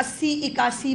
80-81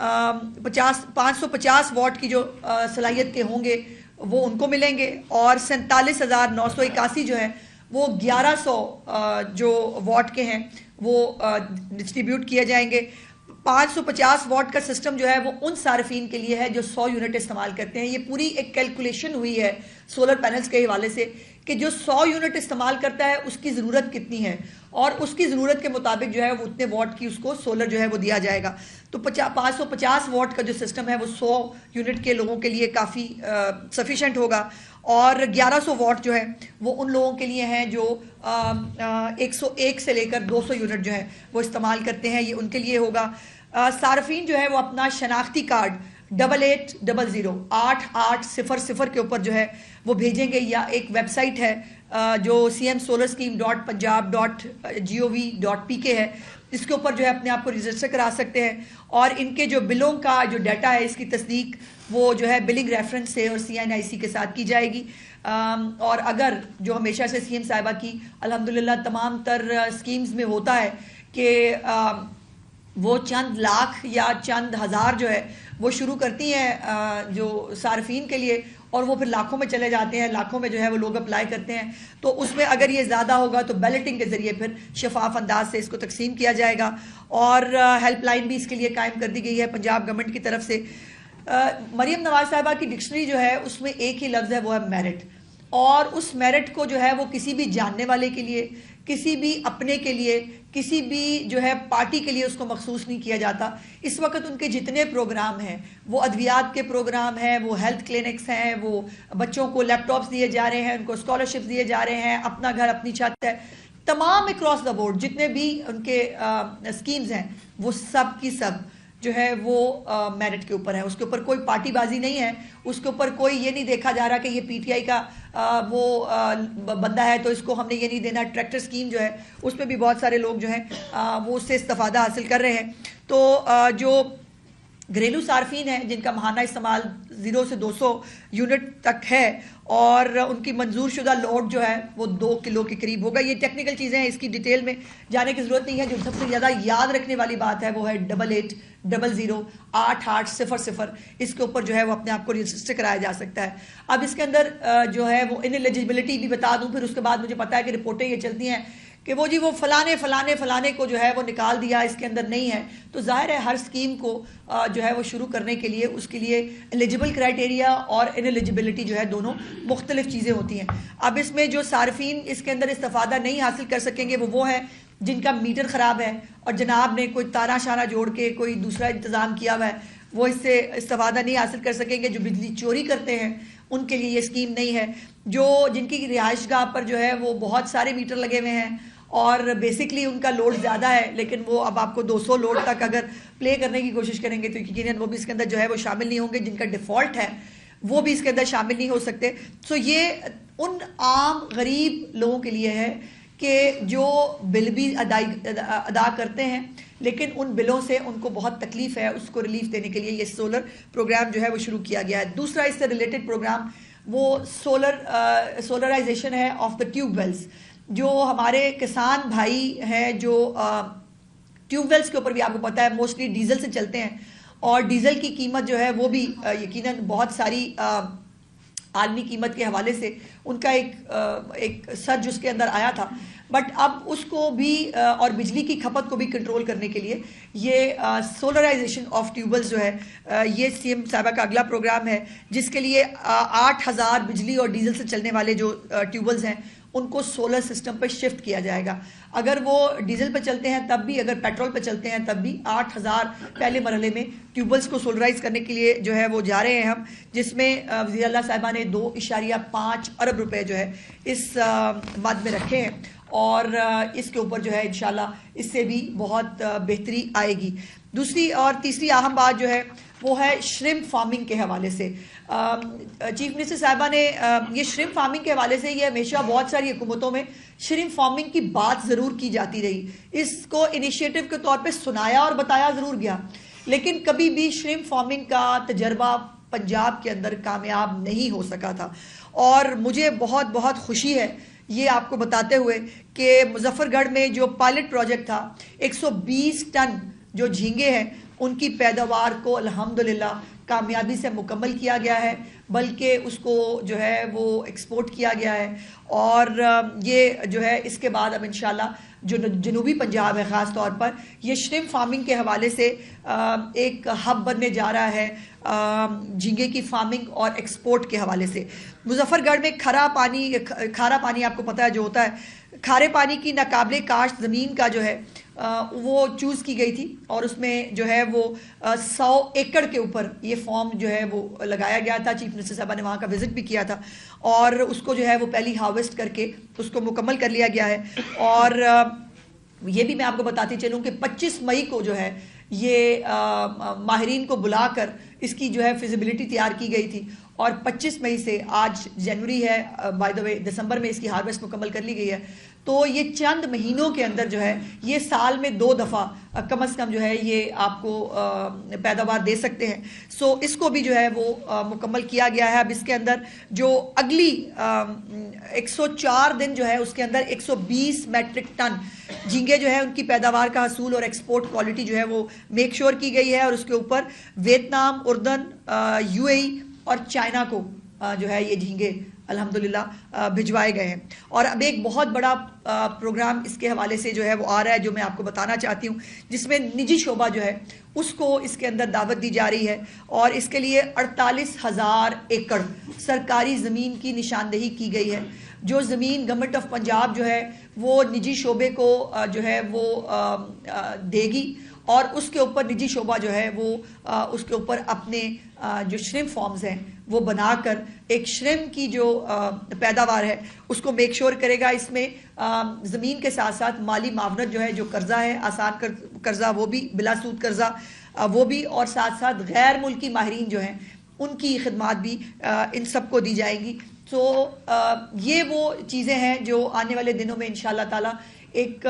550 what کی جو صلاحیت کے ہوں گے وہ ان کو ملیں گے، اور 47,981 جو ہے وہ 1100 جو واٹ کے ہیں وہ ڈسٹریبیوٹ کیے جائیں گے۔ 550 واٹ کا سسٹم جو ہے وہ ان صارفین کے لیے ہے جو 100 یونٹ استعمال کرتے ہیں۔ یہ پوری ایک کیلکولیشن ہوئی ہے سولر پینلز کے حوالے سے کہ جو 100 یونٹ استعمال کرتا ہے اس کی ضرورت کتنی ہے، اور اس کی ضرورت کے مطابق جو ہے وہ اتنے واٹ کی اس کو سولر جو ہے وہ دیا جائے گا۔ تو 550 واٹ کا جو سسٹم ہے وہ 100 یونٹ کے لوگوں کے لیے کافی سفیشینٹ ہوگا، اور 1100 واٹ جو ہے وہ ان لوگوں کے لیے ہیں جو 101 سے لے کر 200 یونٹ جو ہے وہ استعمال کرتے ہیں، یہ ان کے لیے ہوگا۔ صارفین جو ہے وہ اپنا شناختی کارڈ 8800 8800 کے اوپر جو ہے وہ بھیجیں گے، یا ایک ویب سائٹ ہے جو cmsolarscheme.punjab.gov.pk ہے، اس کے اوپر جو ہے اپنے آپ کو رجسٹر کرا سکتے ہیں، اور ان کے جو بلوں کا جو ڈیٹا ہے اس کی تصدیق وہ جو ہے بلنگ ریفرنس سے اور CNIC کے ساتھ کی جائے گی۔ اور اگر جو ہمیشہ سے CM صاحبہ کی الحمدللہ تمام تر اسکیمز میں ہوتا ہے کہ وہ چند لاکھ یا چند ہزار جو ہے وہ شروع کرتی ہیں جو صارفین کے لیے، اور وہ پھر لاکھوں میں چلے جاتے ہیں، لاکھوں میں جو ہے وہ لوگ اپلائی کرتے ہیں، تو اس میں اگر یہ زیادہ ہوگا تو بیلٹنگ کے ذریعے پھر شفاف انداز سے اس کو تقسیم کیا جائے گا، اور ہیلپ لائن بھی اس کے لیے قائم کر دی گئی ہے پنجاب گورنمنٹ کی طرف سے۔ مریم نواز صاحبہ کی ڈکشنری جو ہے اس میں ایک ہی لفظ ہے، وہ ہے میرٹ، اور اس میرٹ کو جو ہے وہ کسی بھی جاننے والے کے لیے، کسی بھی اپنے کے لیے، کسی بھی جو ہے پارٹی کے لیے اس کو مخصوص نہیں کیا جاتا۔ اس وقت ان کے جتنے پروگرام ہیں وہ ادویات کے پروگرام ہیں، وہ ہیلتھ کلینکس ہیں، وہ بچوں کو لیپ ٹاپس دیے جا رہے ہیں، ان کو اسکالرشپس دیے جا رہے ہیں، اپنا گھر اپنی چھت ہے، تمام اکراس دا بورڈ جتنے بھی ان کے اسکیمز ہیں وہ سب کی سب جو ہے وہ میرٹ کے اوپر ہے، اس کے اوپر کوئی پارٹی بازی نہیں ہے، اس کے اوپر کوئی یہ نہیں دیکھا جا رہا کہ یہ PTI کا وہ بندہ ہے تو اس کو ہم نے یہ نہیں دینا۔ ٹریکٹر اسکیم جو ہے اس پہ بھی بہت سارے لوگ جو ہیں وہ اس سے استفادہ حاصل کر رہے ہیں۔ تو جو گھریلو صارفین ہیں جن کا ماہانہ استعمال 0 سے 200 یونٹ تک ہے اور ان کی منظور شدہ لوڈ جو ہے وہ 2 کلو کے قریب ہوگا، یہ ٹیکنیکل چیزیں ہیں، اس کی ڈیٹیل میں جانے کی ضرورت نہیں ہے۔ جو سب سے زیادہ یاد رکھنے والی بات ہے وہ ہے 8800 8800، اس کے اوپر جو ہے وہ اپنے آپ کو رجسٹر کرایا جا سکتا ہے۔ اب اس کے اندر جو ہے وہ انلیجیبلٹی بھی بتا دوں، پھر اس کے بعد مجھے پتا ہے کہ رپورٹیں یہ چلتی ہیں کہ وہ جی وہ فلانے کو جو ہے وہ نکال دیا، اس کے اندر نہیں ہے، تو ظاہر ہے ہر اسکیم کو جو ہے وہ شروع کرنے کے لیے اس کے لیے ایلیجیبل کرائٹیریا اور انلیجیبلٹی جو ہے دونوں مختلف چیزیں ہوتی ہیں۔ اب اس میں جو صارفین اس کے اندر استفادہ نہیں حاصل کر سکیں گے وہ ہے جن کا میٹر خراب ہے اور جناب نے کوئی تارا شارہ جوڑ کے کوئی دوسرا انتظام کیا ہوا ہے، وہ اس سے استفادہ نہیں حاصل کر سکیں گے۔ جو بجلی چوری کرتے ہیں ان کے لیے یہ اسکیم نہیں ہے۔ جن کی رہائش گاہ پر جو ہے وہ بہت سارے میٹر لگے ہوئے ہیں اور بیسکلی ان کا لوڈ زیادہ ہے، لیکن وہ اب آپ کو 200 لوڈ تک اگر پلے کرنے کی کوشش کریں گے تو یقیناً وہ بھی اس کے اندر جو ہے وہ شامل نہیں ہوں گے، جن کا ڈیفالٹ ہے وہ بھی اس کے اندر شامل نہیں ہو سکتے۔ سو یہ ان عام غریب لوگوں کے لیے ہے کہ جو بل بھی ادا کرتے ہیں لیکن ان بلوں سے ان کو بہت تکلیف ہے، اس کو ریلیف دینے کے لیے یہ سولر پروگرام جو ہے وہ شروع کیا گیا ہے۔ دوسرا اس سے ریلیٹڈ پروگرام وہ سولرائزیشن ہے آف دا ٹیوب ویلز۔ جو ہمارے کسان بھائی ہیں جو ٹیوب ویلز کے اوپر بھی آپ کو پتہ ہے موسٹلی ڈیزل سے چلتے ہیں، اور ڈیزل کی قیمت جو ہے وہ بھی یقیناً بہت ساری عالمی قیمت کے حوالے سے ان کا ایک سرج اس کے اندر آیا تھا، بٹ اب اس کو بھی اور بجلی کی کھپت کو بھی کنٹرول کرنے کے لیے یہ سولرائزیشن آف ٹیوبلز جو ہے یہ CM صاحبہ کا اگلا پروگرام ہے، جس کے لیے 8000 بجلی اور ڈیزل سے چلنے والے جو ٹیوبلز ہیں ان کو سولر سسٹم پہ شفٹ کیا جائے گا۔ اگر وہ ڈیزل پہ چلتے ہیں تب بھی، اگر پیٹرول پہ چلتے ہیں تب بھی 8000 پہلے مرحلے میں ٹیوبلز کو سولرائز کرنے کے لیے جو ہے وہ جا رہے ہیں ہم، جس میں وزیر اعلیٰ صاحبہ نے 2.5 ارب روپے جو ہے اس مد میں رکھے ہیں، اور اس کے اوپر جو ہے انشاءاللہ اس سے بھی بہت بہتری آئے گی۔ دوسری اور تیسری اہم بات جو ہے وہ ہے شرمپ فارمنگ کے حوالے سے۔ چیف منسٹر صاحبہ نے یہ شرمپ فارمنگ کے حوالے سے یہ ہمیشہ بہت ساری حکومتوں میں شرمپ فارمنگ کی بات ضرور کی جاتی رہی، اس کو انیشیٹو کے طور پہ سنایا اور بتایا ضرور گیا، لیکن کبھی بھی شرمپ فارمنگ کا تجربہ پنجاب کے اندر کامیاب نہیں ہو سکا تھا۔ اور مجھے بہت بہت خوشی ہے یہ آپ کو بتاتے ہوئے کہ مظفر گڑھ میں جو پائلٹ پروجیکٹ تھا 120 ٹن جو جھینگے ہیں ان کی پیداوار کو الحمدللہ کامیابی سے مکمل کیا گیا ہے، بلکہ اس کو جو ہے وہ ایکسپورٹ کیا گیا ہے، اور یہ جو ہے اس کے بعد اب انشاءاللہ جو جنوبی پنجاب ہے خاص طور پر یہ شرمپ فارمنگ کے حوالے سے ایک ہب بننے جا رہا ہے جھینگے کی فارمنگ اور ایکسپورٹ کے حوالے سے۔ مظفر گڑھ میں کھارا پانی آپ کو پتہ ہے جو ہوتا ہے، کھارے پانی کی ناقابل کاشت زمین کا جو ہے وہ چوز کی گئی تھی، اور اس میں جو ہے وہ 100 ایکڑ کے اوپر یہ فارم جو ہے وہ لگایا گیا تھا۔ چیف منسٹر صاحبہ نے وہاں کا وزٹ بھی کیا تھا، اور اس کو جو ہے وہ پہلی ہارویسٹ کر کے اس کو مکمل کر لیا گیا ہے۔ اور یہ بھی میں آپ کو بتاتی چلوں کہ 25 مئی کو جو ہے یہ ماہرین کو بلا کر اس کی جو ہے فیزیبلٹی تیار کی گئی تھی، اور 25 مئی سے آج جنوری ہے، بائی دا وے دسمبر میں اس کی ہارویسٹ مکمل کر لی گئی ہے۔ تو یہ چند مہینوں کے اندر جو ہے یہ سال میں 2 دفعہ کم از کم جو ہے یہ آپ کو پیداوار دے سکتے ہیں۔ سو اس کو بھی جو ہے وہ مکمل کیا گیا ہے۔ اب اس کے اندر جو اگلی 104 دن جو ہے اس کے اندر 120 میٹرک ٹن جھینگے جو ہے ان کی پیداوار کا حصول اور ایکسپورٹ کوالٹی جو ہے وہ میک شور کی گئی ہے، اور اس کے اوپر ویتنام، اردن، UAE اور چائنا کو جو ہے یہ جھینگے الحمدللہ بھجوائے گئے ہیں۔ اور اب ایک بہت بڑا پروگرام اس کے حوالے سے جو ہے وہ آ رہا ہے جو میں آپ کو بتانا چاہتی ہوں، جس میں نجی شعبہ جو ہے اس کو اس کے اندر دعوت دی جا رہی ہے، اور اس کے لیے 48,000 ایکڑ سرکاری زمین کی نشاندہی کی گئی ہے۔ جو زمین گورنمنٹ آف پنجاب جو ہے وہ نجی شعبے کو جو ہے وہ دے گی، اور اس کے اوپر نجی شعبہ جو ہے وہ اس کے اوپر اپنے جو شرمپ فارمز ہیں وہ بنا کر ایک شرمپ کی جو پیداوار ہے اس کو میک شور کرے گا۔ اس میں زمین کے ساتھ ساتھ مالی معاونت جو ہے، جو قرضہ ہے، آسان قرضہ وہ بھی، بلا سود قرضہ وہ بھی، اور ساتھ ساتھ غیر ملکی ماہرین جو ہیں ان کی خدمات بھی ان سب کو دی جائیں گی۔ تو یہ وہ چیزیں ہیں جو آنے والے دنوں میں انشاءاللہ تعالیٰ ایک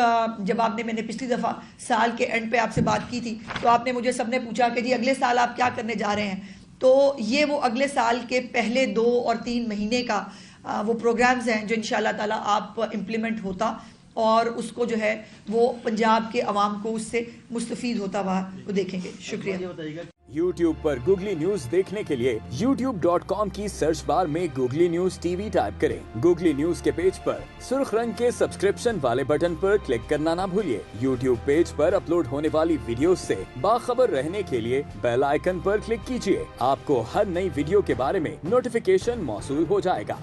جب میں نے پچھلی دفعہ سال کے اینڈ پہ آپ سے بات کی تھی تو آپ نے مجھے سب نے پوچھا کہ جی اگلے سال آپ کیا کرنے جا رہے ہیں، تو یہ وہ اگلے سال کے پہلے 2 اور 3 مہینے کا وہ پروگرامز ہیں جو انشاءاللہ تعالیٰ آپ امپلیمنٹ ہوتا، اور اس کو جو ہے وہ پنجاب کے عوام کو اس سے مستفید ہوتا ہوا وہ دیکھیں گے۔ شکریہ۔ YouTube پر گوگلی نیوز دیکھنے کے لیے youtube.com کی سرچ بار میں گوگلی نیوز TV ٹائپ کریں۔ گوگلی نیوز کے پیج پر سرخ رنگ کے سبسکرپشن والے بٹن پر کلک کرنا نہ بھولیے۔ YouTube پیج پر اپلوڈ ہونے والی ویڈیوز سے باخبر رہنے کے لیے بیل آئیکن پر کلک کیجیے۔ آپ کو ہر نئی ویڈیو کے بارے میں نوٹیفیکیشن موصول ہو جائے گا۔